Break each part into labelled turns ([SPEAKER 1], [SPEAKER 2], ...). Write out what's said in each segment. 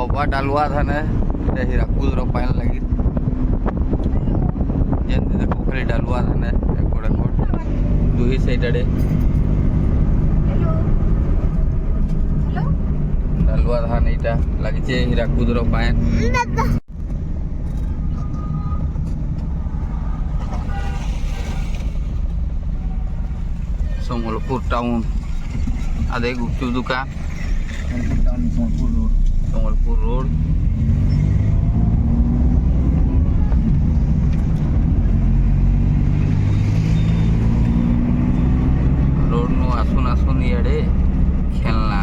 [SPEAKER 1] ଅବା ଡାଲୁଆ ଧାନେ ହୀରାକୁଦର ପାଏନ୍ ଲାଗି ଯେମିତି ଦେଖ ଖାଲି ଡାଲୁଆ ଧାନେ ଏକଡ଼ ଦୁଇ ସାଇଡ୍ ଆଡ଼େ ଡାଲୁଆ ଧାନ ଏଇଟା ଲାଗିଛି ହୀରାକୁଦର ପାଏନ୍। ସମ୍ବଲପୁର ଟାଉନ୍ ଆଦେ ଗୁପଚୁପ ଦୁକାନ ସମ୍ବଲପୁର ରୋड ରୋड ନୁ ଆସୁନ ଆସୁନ ଇଆଡ଼େ ଖେଲନା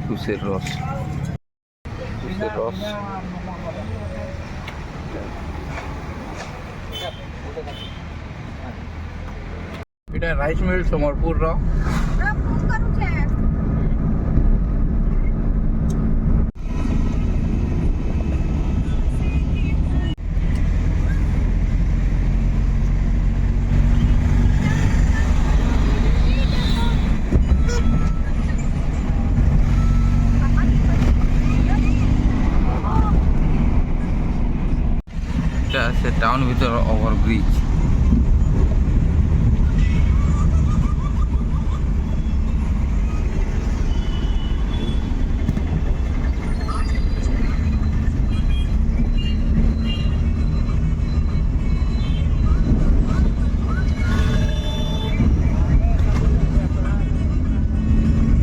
[SPEAKER 1] তুষের রস এটা রাইস মিল সম্বলপুর র से टाउन भीतर ओवर ब्रिज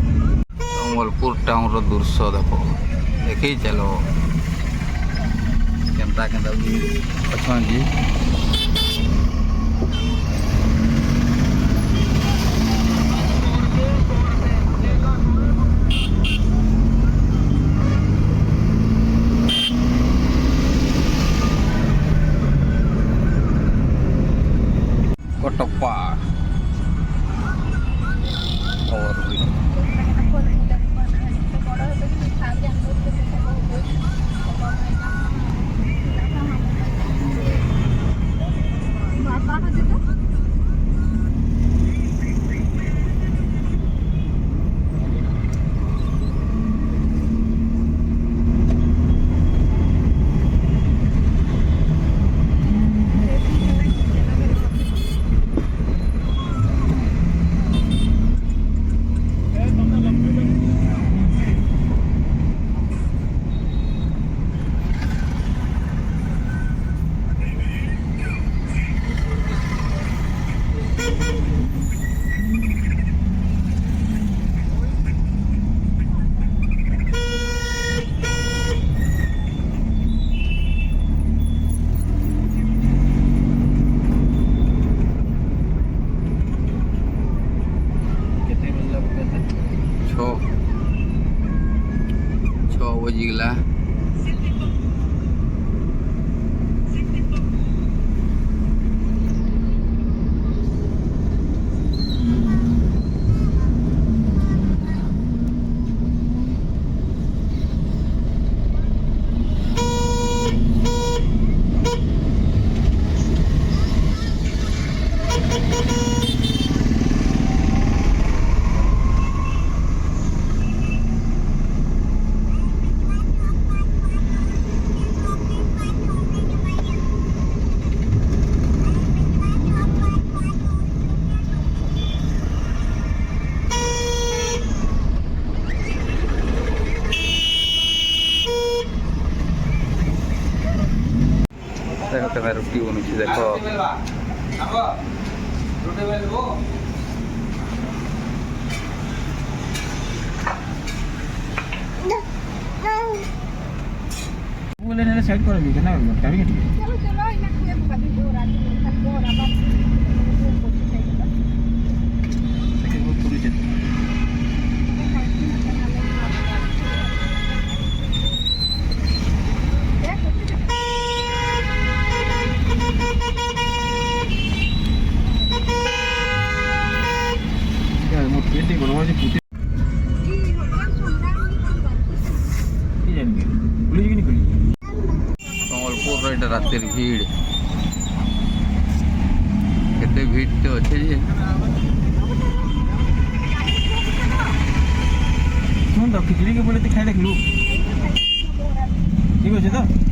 [SPEAKER 1] सम्बलपुर टाउन रो दृश्य देखो देखी चलो केंता केंता भी अच्छा जी कोटप्पा और बजिगला देखो केना रुटी बनुची देखो बोले ने साइड कर भी केना टाइम के चलो चलो इना के कभी बोरा बोरा बात से वो पूरी चल ये बनवा जे पुते जी भगवान सुंदर की जानेंगे पुलिस की निकली
[SPEAKER 2] ପ୍ରବଳ ଏଇଟା ରାତିରେ ଭିଡ଼ କେତେ ଭିଡ଼ ଅଛି ଯେ
[SPEAKER 1] ଶୁଣ ତ ଖିଚୁଡ଼ି କି ବୋଲେ ଖାଇ ଦେଖିଲୁ ଠିକ ଅଛି ତ